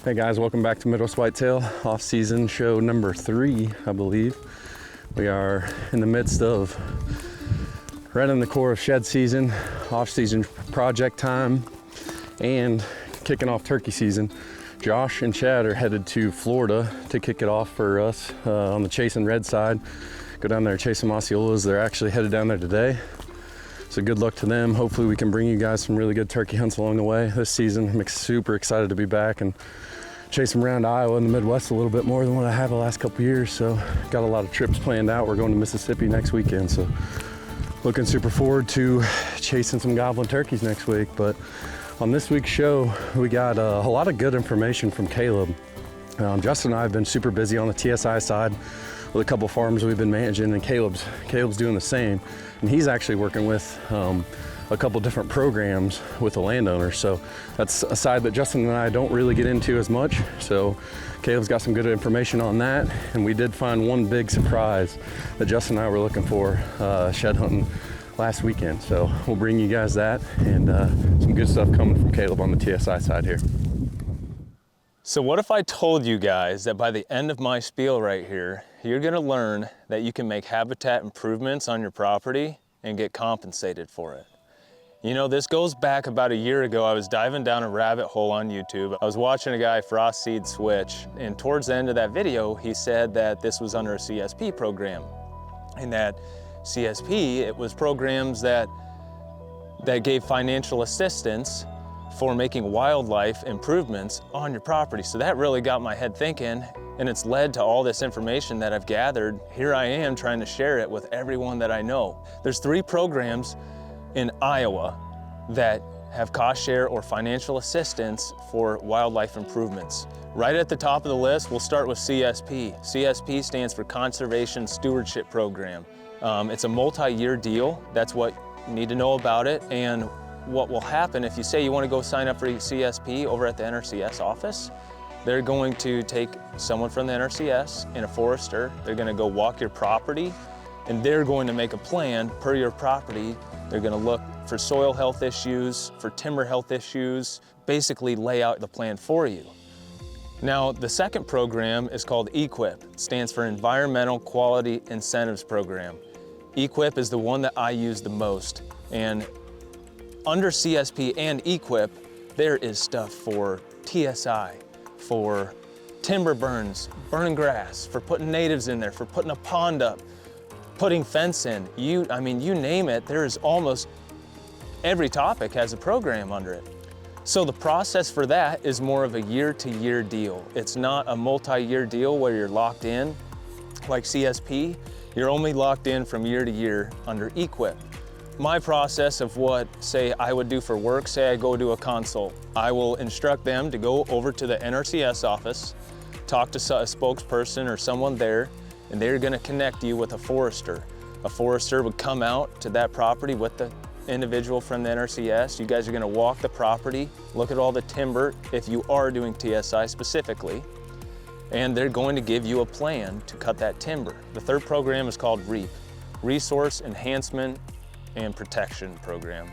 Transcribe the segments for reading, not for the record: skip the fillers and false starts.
Hey guys, welcome back to Midwest Whitetail off-season show number 3, I believe. We are in the midst of right in the core of shed season, off-season project time, and kicking off turkey season. Josh and Chad are headed to Florida to kick it off for us on the Chase and Red side. Go down there, chase some Osceolas. They're actually headed down there today. So good luck to them. Hopefully we can bring you guys some really good turkey hunts along the way this season. I'm super excited to be back and chase them around Iowa and the Midwest a little bit more than what I have the last couple years. So got a lot of trips planned out. We're going to Mississippi next weekend. So looking super forward to chasing some goblin turkeys next week. But on this week's show, we got a lot of good information from Kaleb. Justin and I have been super busy on the TSI side with a couple farms we've been managing, and Caleb's doing the same. And he's actually working with a couple different programs with the landowners. So that's a side that Justin and I don't really get into as much. So Caleb's got some good information on that. And we did find one big surprise that Justin and I were looking for shed hunting last weekend. So we'll bring you guys that and some good stuff coming from Kaleb on the TSI side here. So what if I told you guys that by the end of my spiel right here, you're gonna learn that you can make habitat improvements on your property and get compensated for it? You know, this goes back about a year ago. I was diving down a rabbit hole on YouTube. I was watching a guy frost seed switch, and towards the end of that video, he said that this was under a CSP program. And that CSP, it was programs that gave financial assistance for making wildlife improvements on your property. So that really got my head thinking, and it's led to all this information that I've gathered. Here I am trying to share it with everyone that I know. There's 3 programs in Iowa that have cost share or financial assistance for wildlife improvements. Right at the top of the list, we'll start with CSP. CSP stands for Conservation Stewardship Program. It's a multi-year deal. That's what you need to know about it. And what will happen if you say you want to go sign up for CSP over at the NRCS office, they're going to take someone from the NRCS and a forester. They're going to go walk your property, and they're going to make a plan per your property. They're going to look for soil health issues, for timber health issues, basically lay out the plan for you. Now, the second program is called EQIP. It stands for Environmental Quality Incentives Program. EQIP is the one that I use the most. And under CSP and EQIP, there is stuff for TSI, for timber burns, burning grass, for putting natives in there, for putting a pond up, putting fence in. I mean, you name it, there is almost every topic has a program under it. So the process for that is more of a year-to-year deal. It's not a multi-year deal where you're locked in like CSP. You're only locked in from year to year under EQIP. My process of what, say, I would do for work, say I go to a consult, I will instruct them to go over to the NRCS office, talk to a spokesperson or someone there, and they're gonna connect you with a forester. A forester would come out to that property with the individual from the NRCS. You guys are gonna walk the property, look at all the timber, if you are doing TSI specifically, and they're going to give you a plan to cut that timber. The third program is called REAP, Resource Enhancement and Protection Program.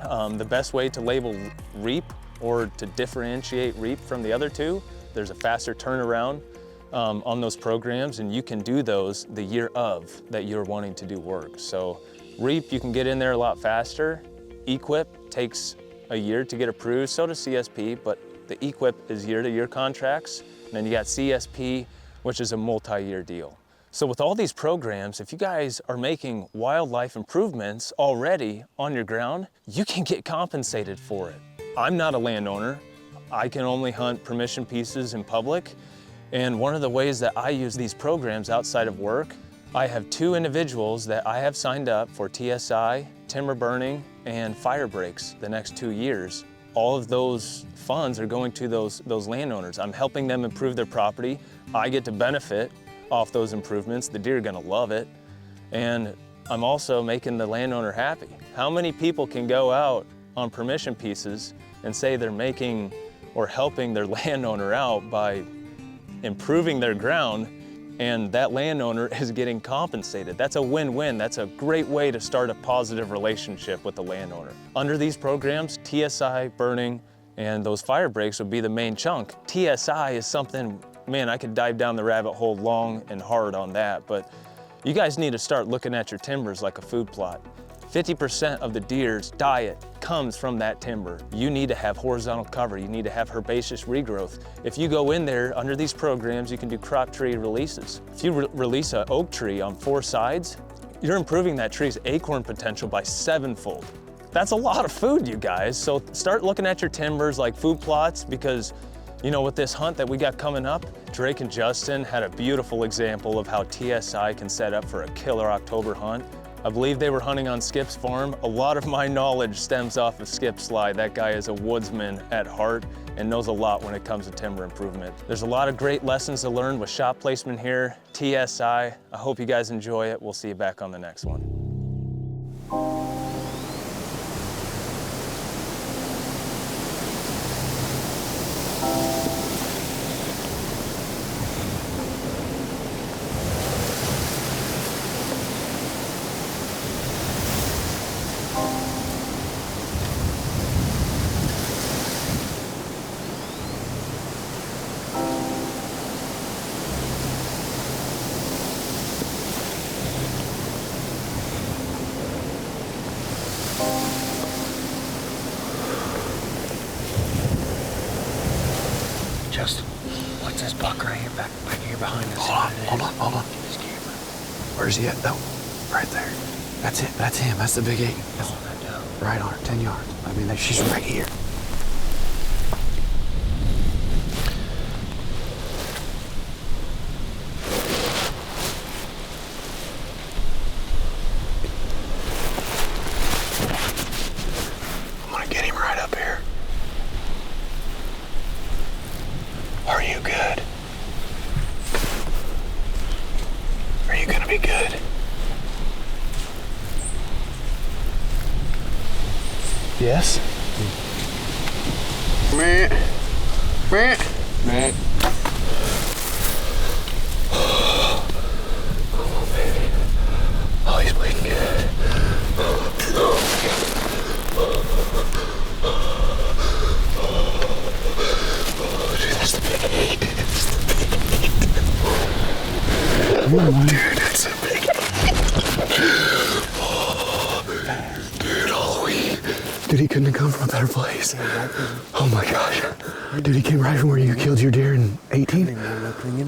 The best way to label REAP or to differentiate REAP from the other two, there's a faster turnaround on those programs, and you can do those the year of that you're wanting to do work. So REAP, you can get in there a lot faster. EQIP takes a year to get approved, so does CSP, but the EQIP is year-to-year contracts. And then you got CSP, which is a multi-year deal. So with all these programs, if you guys are making wildlife improvements already on your ground, you can get compensated for it. I'm not a landowner. I can only hunt permission pieces in public. And one of the ways that I use these programs outside of work, I have 2 individuals that I have signed up for TSI, timber burning, and fire breaks the next 2 years. All of those funds are going to those landowners. I'm helping them improve their property. I get to benefit off those improvements. The deer are gonna love it. And I'm also making the landowner happy. How many people can go out on permission pieces and say they're making or helping their landowner out by improving their ground, and that landowner is getting compensated? That's a win-win. That's a great way to start a positive relationship with the landowner. Under these programs, TSI burning and those fire breaks would be the main chunk. TSI is something, man, I could dive down the rabbit hole long and hard on that, but you guys need to start looking at your timbers like a food plot. 50% of the deer's diet comes from that timber. You need to have horizontal cover. You need to have herbaceous regrowth. If you go in there under these programs, you can do crop tree releases. If you release an oak tree on 4 sides, you're improving that tree's acorn potential by 7-fold. That's a lot of food, you guys. So start looking at your timbers like food plots, because you know, with this hunt that we got coming up, Drake and Justin had a beautiful example of how TSI can set up for a killer October hunt. I believe they were hunting on Skip's farm. A lot of my knowledge stems off of Skip's slide. That guy is a woodsman at heart and knows a lot when it comes to timber improvement. There's a lot of great lessons to learn with shot placement here, TSI. I hope you guys enjoy it. We'll see you back on the next one. Justin, what's this buck right here, back here behind us? Hold on. Where's he at? Oh, right there. That's it, that's him, that's the big 8. Right on her, 10 yards. I mean, she's right here. I'm gonna get him right up here. Are you good? Are you gonna be good? Yes? Meh. Come on, baby. Oh, he's bleeding good. Dude, that's the big 8. Come on, dude, that's a big 8. Dude, Halloween. Dude, he couldn't have come from a better place. Oh my gosh. Dude, he came right from where you killed your deer in 18? Dude. I'm pretty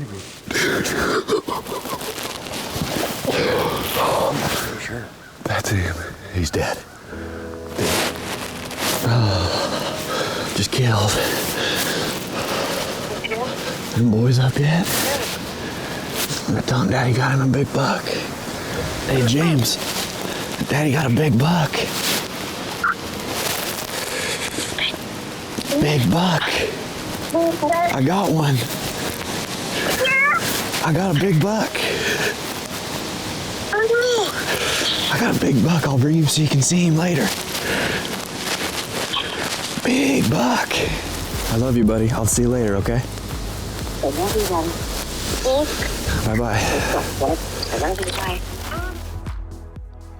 sure. That's him. He's dead. Just killed. Them boys up yet? I told him Daddy got him a big buck. Hey, James. Daddy got a big buck. Big buck. I got one. I got a big buck. I got a big buck. I'll bring him so you can see him later. Big buck. I love you, buddy. I'll see you later, okay? Bye-bye.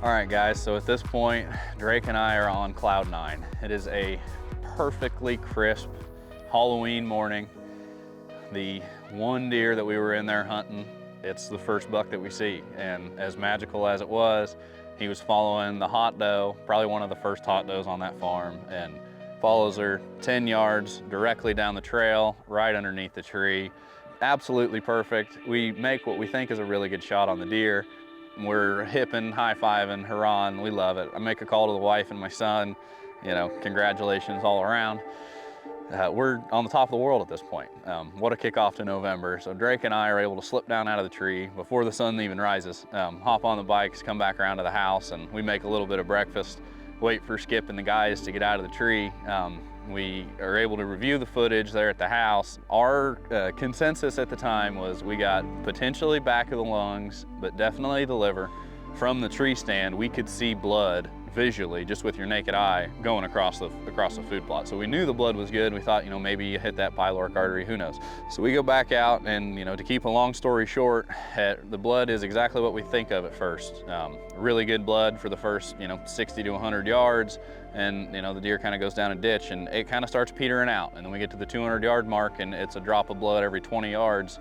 All right, guys, so at this point, Drake and I are on cloud 9. It is a perfectly crisp Halloween morning. The one deer that we were in there hunting, it's the first buck that we see. And as magical as it was, he was following the hot doe, probably one of the first hot does on that farm, and follows her 10 yards directly down the trail, right underneath the tree. Absolutely perfect. We make what we think is a really good shot on the deer. We're hipping, high-fiving, hurrahing, we love it. I make a call to the wife and my son, you know, congratulations all around. We're on the top of the world at this point. What a kickoff to November. So Drake and I are able to slip down out of the tree before the sun even rises, hop on the bikes, come back around to the house, and we make a little bit of breakfast, wait for Skip and the guys to get out of the tree. We are able to review the footage there at the house. Our consensus at the time was we got potentially back of the lungs, but definitely the liver. From the tree stand, we could see blood visually, just with your naked eye, going across the food plot. So we knew the blood was good. We thought, you know, maybe you hit that pyloric artery, who knows. So we go back out, and, you know, to keep a long story short, the blood is exactly what we think of at first. Really good blood for the first, you know, 60 to 100 yards. And, you know, the deer kind of goes down a ditch and it kind of starts petering out. And then we get to the 200-yard mark and it's a drop of blood every 20 yards.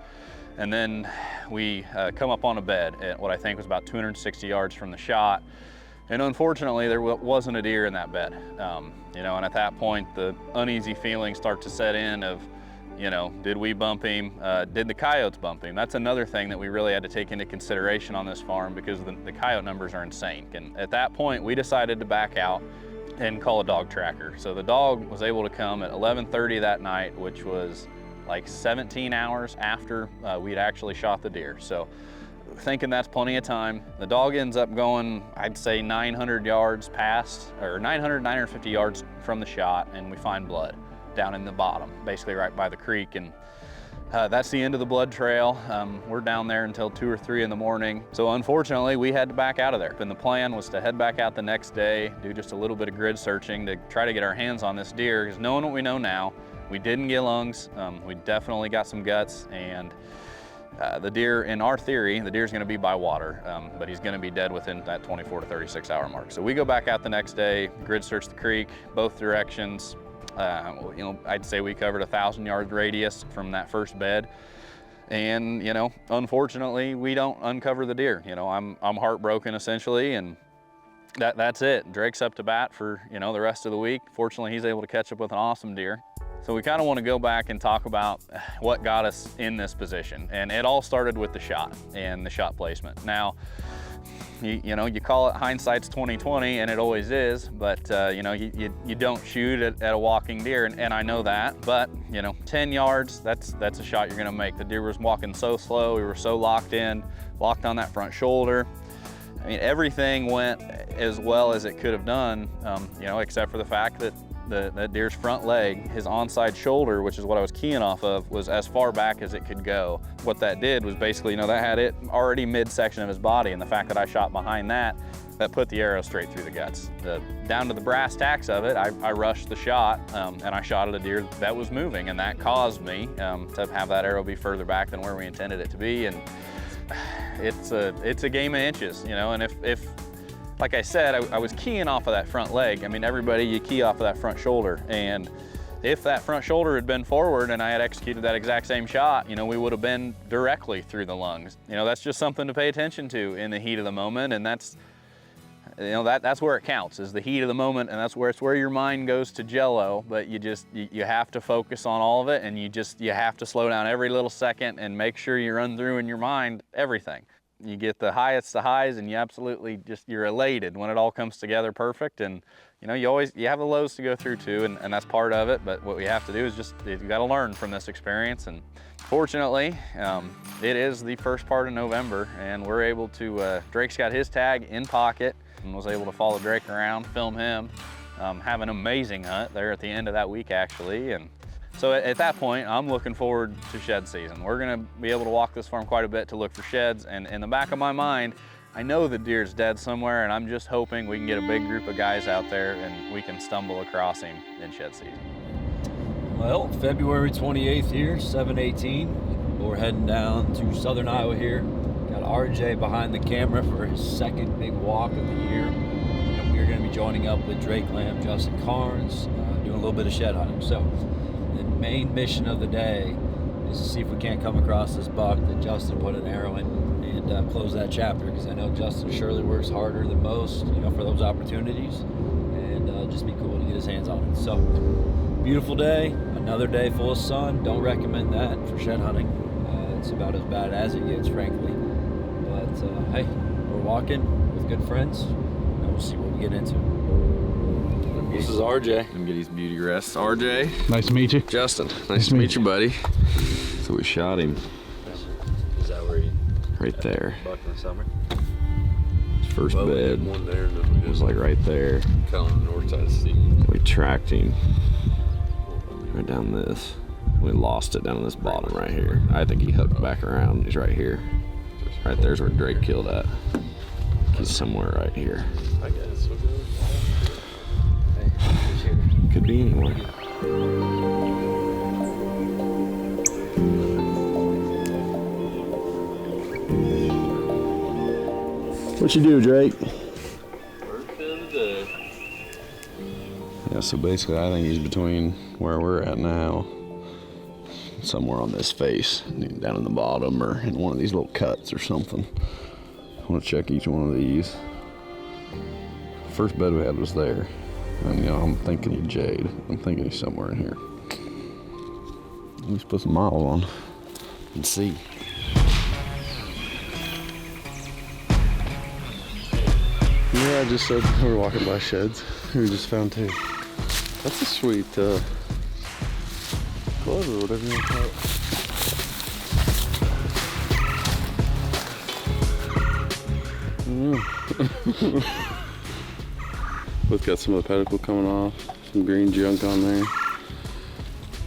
And then we come up on a bed at what I think was about 260 yards from the shot. And unfortunately, there wasn't a deer in that bed. You know, and at that point, the uneasy feelings start to set in of, you know, did we bump him? Did the coyotes bump him? That's another thing that we really had to take into consideration on this farm, because the coyote numbers are insane. And at that point, we decided to back out and call a dog tracker. So the dog was able to come at 11:30 that night, which was like 17 hours after we'd actually shot the deer. So thinking that's plenty of time, the dog ends up going, I'd say 900 yards past, or 950 yards from the shot, and we find blood down in the bottom, basically right by the creek. And that's the end of the blood trail. We're down there until 2 or 3 in the morning. So unfortunately, we had to back out of there. And the plan was to head back out the next day, do just a little bit of grid searching to try to get our hands on this deer, because knowing what we know now, we didn't get lungs, we definitely got some guts, and the deer, in our theory, the deer's gonna be by water, but he's gonna be dead within that 24 to 36 hour mark. So we go back out the next day, grid search the creek, both directions. You know, I'd say we covered 1,000 yard radius from that first bed. And, you know, unfortunately, we don't uncover the deer. You know, I'm heartbroken essentially, and that's it. Drake's up to bat for, you know, the rest of the week. Fortunately, he's able to catch up with an awesome deer. So we kind of want to go back and talk about what got us in this position. And it all started with the shot and the shot placement. Now, you know, you call it hindsight's 20/20, and it always is, but you know, you don't shoot at a walking deer, and I know that, but you know, 10 yards, that's a shot you're gonna make. The deer was walking so slow, we were so locked in, locked on that front shoulder. I mean, everything went as well as it could have done, you know, except for the fact that the deer's front leg, his onside shoulder, which is what I was keying off of, was as far back as it could go. What that did was basically, you know, that had it already midsection of his body, and the fact that I shot behind that put the arrow straight through the guts. Down to the brass tacks of it, I rushed the shot, and I shot at a deer that was moving, and that caused me to have that arrow be further back than where we intended it to be. And it's a game of inches, you know, and if like I said, I was keying off of that front leg. I mean, everybody, you key off of that front shoulder. And if that front shoulder had been forward and I had executed that exact same shot, you know, we would have been directly through the lungs. You know, that's just something to pay attention to in the heat of the moment. And that's, you know, that's where it counts, is the heat of the moment. And that's where your mind goes to jello, but you have to focus on all of it. And you have to slow down every little second and make sure you run through in your mind everything. You get the highest of highs, and you absolutely you're elated when it all comes together perfect. And you know, you have the lows to go through too, and that's part of it. But what we have to do is you got to learn from this experience. And fortunately, it is the first part of November, and we're able to, Drake's got his tag in pocket and was able to follow Drake around, film him, have an amazing hunt there at the end of that week actually. And so at that point, I'm looking forward to shed season. We're gonna be able to walk this farm quite a bit to look for sheds, and in the back of my mind, I know the deer's dead somewhere, and I'm just hoping we can get a big group of guys out there and we can stumble across him in shed season. Well, February 28th here, 7/18. We're heading down to southern Iowa here. Got RJ behind the camera for his second big walk of the year. And we're gonna be joining up with Drake Lamb, Justin Karns, doing a little bit of shed hunting. So the main mission of the day is to see if we can't come across this buck that Justin put an arrow in and close that chapter, because I know Justin surely works harder than most, you know, for those opportunities, and just be cool to get his hands on it. So beautiful day, another day full of sun. Don't recommend that for shed hunting. It's about as bad as it gets, frankly. But hey, we're walking with good friends, and we'll see what we get into. This is RJ. Let me get his beauty rest. RJ. Nice to meet you. Justin. Nice to meet you, buddy. So we shot him. Is that where he right there? buck in the summer? His first Well, bed one there, and then we was like right there. kind of on the north side of the sea. We tracked him right down this. We lost it down on this bottom right here. I think he hooked back around. He's right here. Right there's where Drake killed at. He's somewhere right here. I guess we'll go. Could be anywhere. What you do, Drake? First of the day. Yeah, so basically I think he's between where we're at now, somewhere on this face, down in the bottom or in one of these little cuts or something. I want to check each one of these. First bed we had was there. And you know, I'm thinking he's jade. I'm thinking he's somewhere in here. Let's put some miles on and see. Yeah, I just said we were walking by sheds. We just found two. That's a sweet glove or whatever you want to call it. Both got some of the pedicle coming off, some green junk on there.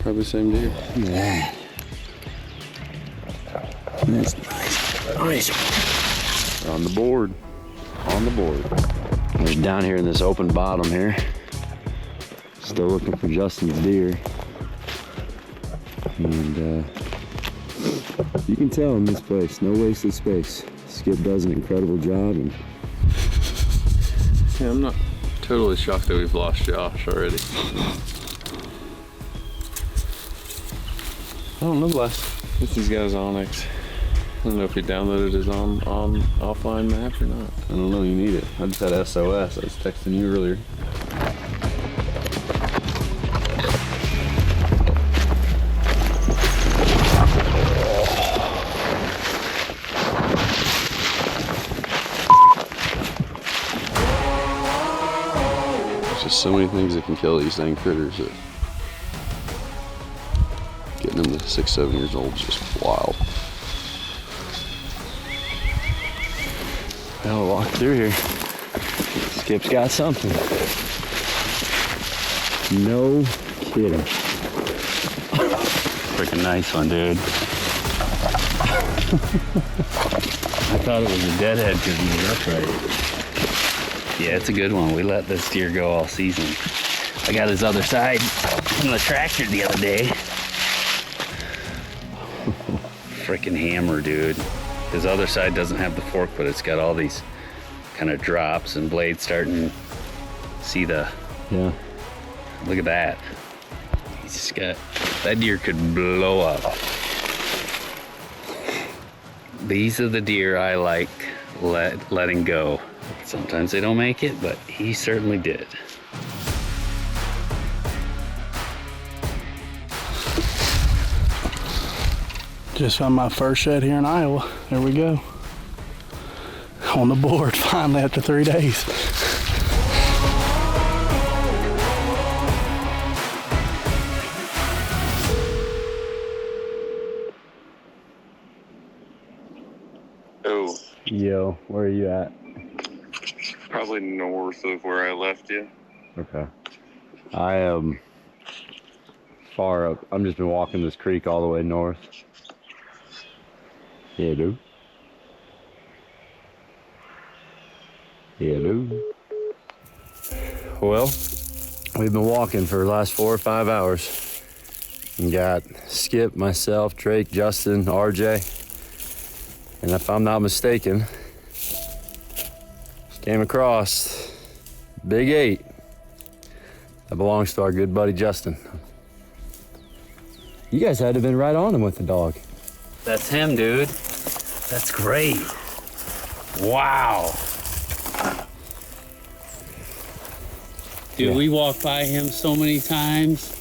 Probably same deer. Yeah. That's nice. Nice. On the board. On the board. We're down here in this open bottom here. Still looking for Justin's deer. And you can tell in this place, no wasted space. Skip does an incredible job. And Yeah, I'm not totally shocked that we've lost Josh already. I don't know, Blast. If these guys Onyx. I don't know if he downloaded his on offline map or not. I don't know, you need it. I just had SOS. I was texting you earlier. There's just so many things that can kill these dang critters that getting them to 6, 7 years old is just wild. I'll walk through here. Skip's got something. No kidding. Freaking nice one, dude. I thought it was a deadhead because he was upright. Yeah, it's a good one. We let this deer go all season. I got his other side on the tractor the other day. Freaking hammer, dude. His other side doesn't have the fork, but it's got all these kind of drops and blades starting. See the, yeah. Look at that. He's just got, that deer could blow up. These are the deer I like letting go. Sometimes they don't make it, but he certainly did. Just found my first shed here in Iowa. There we go. On the board finally after 3 days. Oh, Yo, where are you at? probably north of where I left you. Okay. I am far up. I'm just been walking this creek all the way north. Yeah, dude. Yeah, dude. Well, we've been walking for the last 4 or 5 hours. And got Skip, myself, Drake, Justin, RJ. And if I'm not mistaken, came across Big 8. That belongs to our good buddy Justin. You guys had to have been right on him with the dog. That's him, dude. That's great. Wow. Dude, Yeah. we walked by him so many times.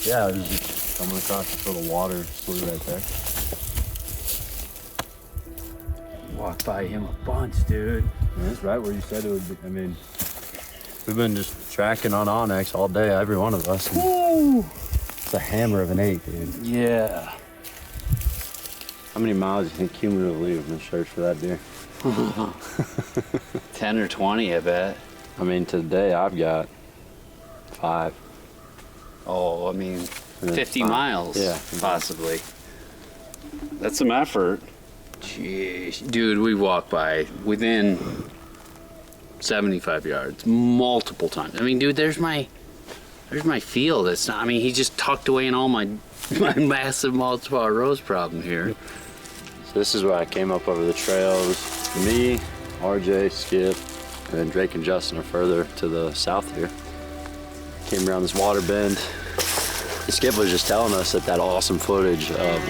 Yeah, it was just coming across this little water slough right there. Walked by him a bunch, dude. Yeah, that's right where you said it would be. I mean, we've been just tracking on Onyx all day, every one of us. Woo! It's a hammer of an 8, dude. Yeah. How many miles do you think cumulatively we've been searched for that deer? 10 or 20, I bet. I mean, today I've got 5. Oh, I mean, Yeah, 50 fine. miles, Yeah. possibly. That's some effort. Jeez. Dude, we walked by within 75 yards, multiple times. I mean, dude, there's my field. It's not, I mean, he just tucked away in all my massive multiple rows problem here. So this is where I came up over the trail. It was me, RJ, Skip, and then Drake and Justin are further to the south here. Came around this water bend. And Skip was just telling us that awesome footage of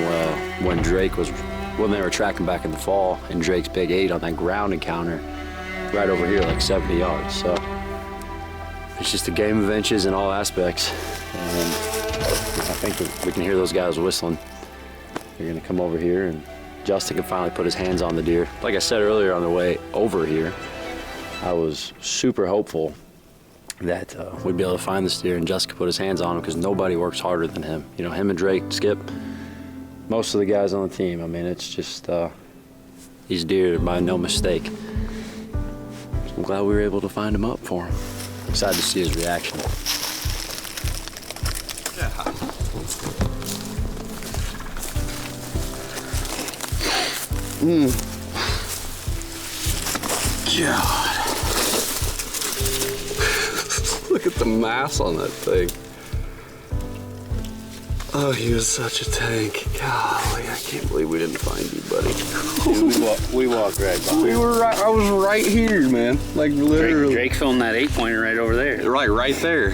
when they were tracking back in the fall and Drake's big 8 on that ground encounter right over here, like 70 yards. So it's just a game of inches in all aspects. And I think we can hear those guys whistling. They're gonna come over here and Justin can finally put his hands on the deer. Like I said earlier on the way over here, I was super hopeful that we'd be able to find this deer and Justin could put his hands on him because nobody works harder than him. You know, him and Drake, Skip, most of the guys on the team. I mean, it's just, these deer are by no mistake. So I'm glad we were able to find him up for him. Excited to see his reaction. God. Look at the mass on that thing. Oh, he was such a tank. Golly, I can't believe we didn't find you, buddy. Dude, we walked right by. We were right, I was right here, man. Like literally. Drake filmed that 8-pointer right over there. Right there.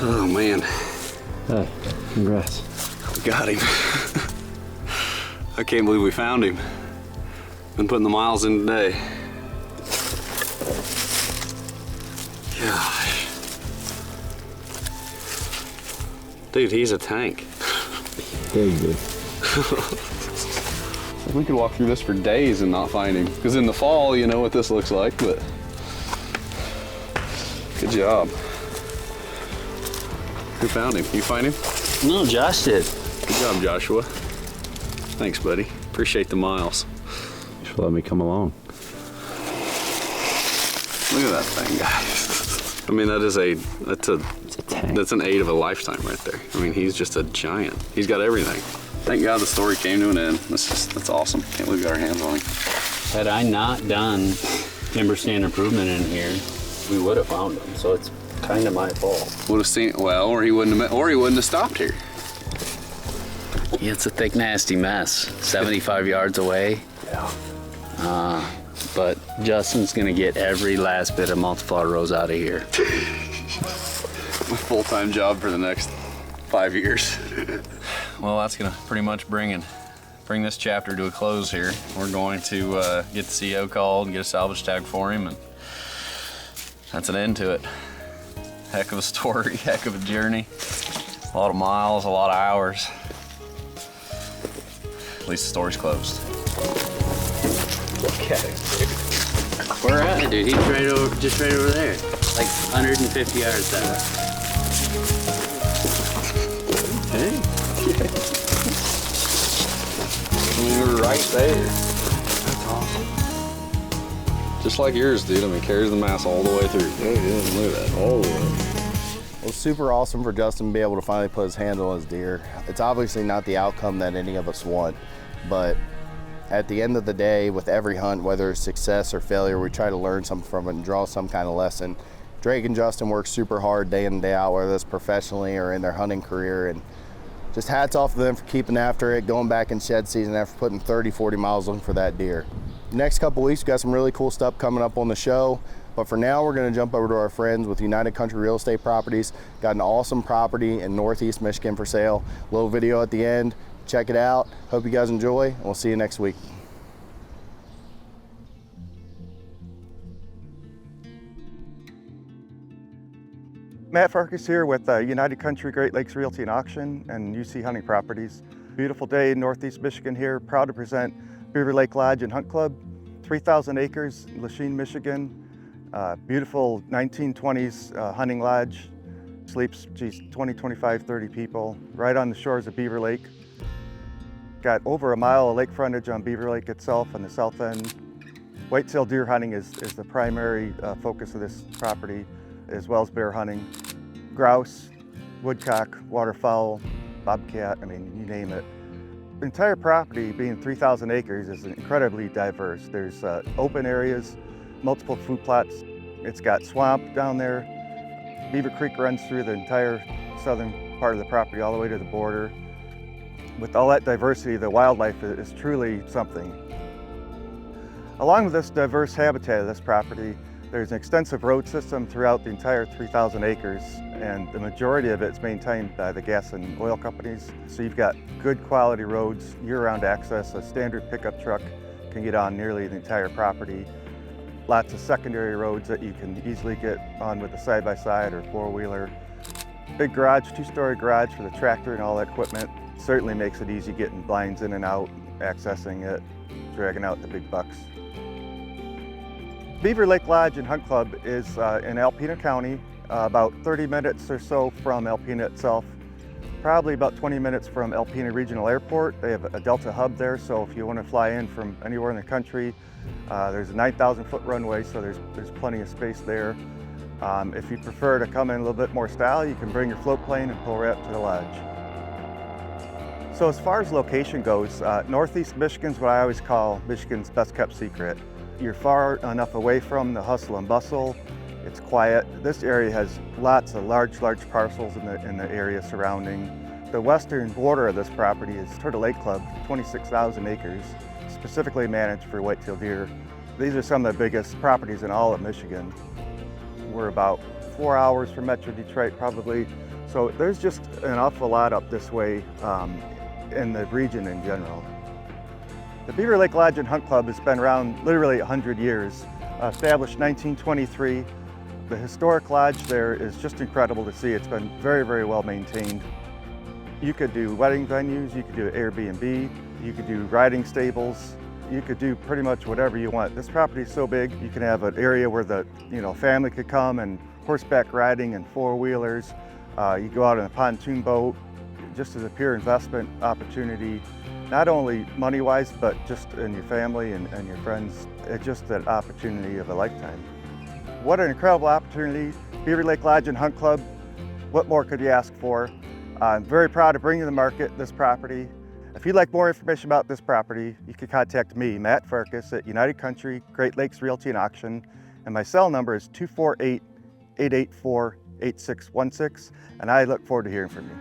Oh, man. Hey, congrats. We got him. I can't believe we found him. Been putting the miles in today. Gosh. Dude, he's a tank. Big dude. We could walk through this for days and not find him. Because in the fall, you know what this looks like, but good job. Who found him? You find him? No, Josh did. Good job, Joshua. Thanks, buddy. Appreciate the miles. Thanks for letting me come along. Look at that thing, guys. I mean, that's a tank. That's an 8 of a lifetime right there. I mean, he's just a giant. He's got everything. Thank God the story came to an end. That's awesome. Can't believe we got our hands on him. Had I not done timber stand improvement in here, we would have found him. So it's kind of my fault. Would have seen, well, or he wouldn't have stopped here. Yeah, it's a thick, nasty mess. 75 yards away. Yeah. But Justin's gonna get every last bit of multiplier rows out of here. My full-time job for the next 5 years. Well, that's gonna pretty much bring this chapter to a close here. We're going to get the CO called and get a salvage tag for him, and that's an end to it. Heck of a story, heck of a journey. A lot of miles, a lot of hours. At least the story's closed. Look at it, dude. Where at? Dude, he's just right over there. Like 150 yards that way. Hey. We were right there. That's awesome. Just like yours, dude. I mean, carries the mass all the way through. Oh, yeah, look at that, all the way. Well, it's super awesome for Justin to be able to finally put his hands on his deer. It's obviously not the outcome that any of us want, but at the end of the day, with every hunt, whether it's success or failure, we try to learn something from it and draw some kind of lesson. Drake and Justin work super hard day in and day out, whether that's professionally or in their hunting career, and just hats off to them for keeping after it, going back in shed season after putting 30, 40 miles looking for that deer. Next couple weeks, we've got some really cool stuff coming up on the show. But for now, we're gonna jump over to our friends with United Country Real Estate Properties. Got an awesome property in Northeast Michigan for sale. Little video at the end. Check it out. Hope you guys enjoy, and we'll see you next week. Matt Farkas here with United Country Great Lakes Realty and Auction and UC Hunting Properties. Beautiful day in Northeast Michigan here. Proud to present Beaver Lake Lodge and Hunt Club. 3,000 acres in Lachine, Michigan. Beautiful 1920s hunting lodge. Sleeps, 20, 25, 30 people. Right on the shores of Beaver Lake. Got over a mile of lake frontage on Beaver Lake itself on the south end. Whitetail deer hunting is the primary focus of this property, as well as bear hunting. Grouse, woodcock, waterfowl, bobcat, I mean, you name it. The entire property, being 3,000 acres, is incredibly diverse. There's open areas, multiple food plots. It's got swamp down there. Beaver Creek runs through the entire southern part of the property all the way to the border. With all that diversity, the wildlife is truly something. Along with this diverse habitat of this property, there's an extensive road system throughout the entire 3,000 acres, and the majority of it's maintained by the gas and oil companies. So you've got good quality roads, year-round access. A standard pickup truck can get on nearly the entire property. Lots of secondary roads that you can easily get on with a side-by-side or four-wheeler. Big garage, two-story garage for the tractor and all that equipment. Certainly makes it easy getting blinds in and out, accessing it, dragging out the big bucks. Beaver Lake Lodge and Hunt Club is in Alpena County, about 30 minutes or so from Alpena itself, probably about 20 minutes from Alpena Regional Airport. They have a Delta hub there, so if you want to fly in from anywhere in the country, there's a 9,000-foot runway, so there's plenty of space there. If you prefer to come in a little bit more style, you can bring your float plane and pull right up to the lodge. So as far as location goes, Northeast Michigan's what I always call Michigan's best kept secret. You're far enough away from the hustle and bustle. It's quiet. This area has lots of large parcels in the area surrounding. The western border of this property is Turtle Lake Club, 26,000 acres, specifically managed for whitetail deer. These are some of the biggest properties in all of Michigan. We're about 4 hours from Metro Detroit probably. So there's just an awful lot up this way in the region in general. The Beaver Lake Lodge and Hunt Club has been around literally 100 years, established 1923. The historic lodge there is just incredible to see. It's been very, very well maintained. You could do wedding venues, you could do Airbnb, you could do riding stables, you could do pretty much whatever you want. This property is so big, you can have an area where the family could come and horseback riding and four-wheelers. You go out in a pontoon boat, just as a pure investment opportunity, not only money-wise, but just in your family and your friends. It's just an opportunity of a lifetime. What an incredible opportunity. Beaver Lake Lodge and Hunt Club, what more could you ask for? I'm very proud to bring to the market this property. If you'd like more information about this property, you can contact me, Matt Farkas, at United Country Great Lakes Realty and Auction, and my cell number is 248-884-8616, and I look forward to hearing from you.